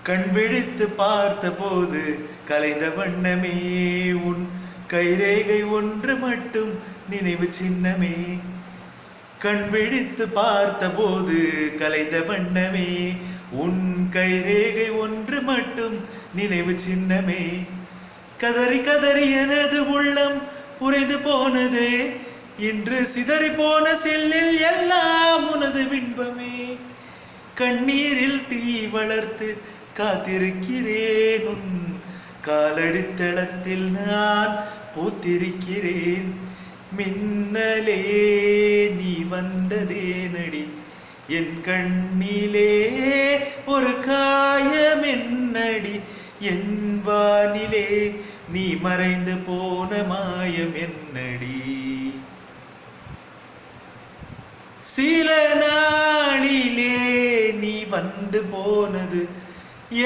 கண் விழித்து பார்த்த போது கலைந்த வண்ணமே உன் கைரேகை ஒன்று மட்டும் நினைவு சின்னமே. கண் விழித்து பார்த்த போது கலைந்த வண்ணமே உன் கைரேகை ஒன்று மட்டும் நினைவு சின்னமே. கதறி கதறி எனது உள்ளம் உறைந்து போனதே, இன்று சிதறி போன செல்லில் எல்லாம் உனது பின்பமே. கண்ணீரில் தீ வளர்த்து காத்திருக்கிறேன், உன் காலடித்தளத்தில் நான் பூத்திருக்கிறேன். மின்னலே நீ வந்ததே நடி, என் கண்ணிலே ஒரு காயம் என்னடி, என் வானிலே நீ மறைந்து போன மாயம் என்னடி. சில நாளிலே நீ வந்து போனது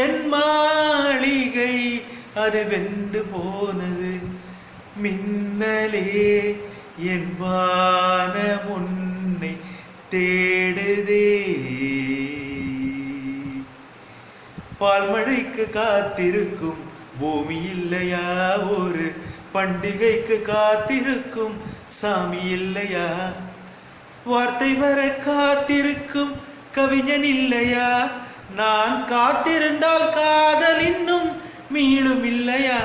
என் மாளிகை, அது வெந்து போனது. மின்னலே என் வானம் உன்னை தேடுதே. பால்மழைக்கு காத்திருக்கும் பூமி இல்லையா, ஒரு பண்டிகைக்கு காத்திருக்கும் சாமி இல்லையா, வார்த்தை வர காத்திருக்கும் கவிஞன் இல்லையா, நான் காத்திருந்தால் காதல் இன்னும் மீளும் இல்லையா.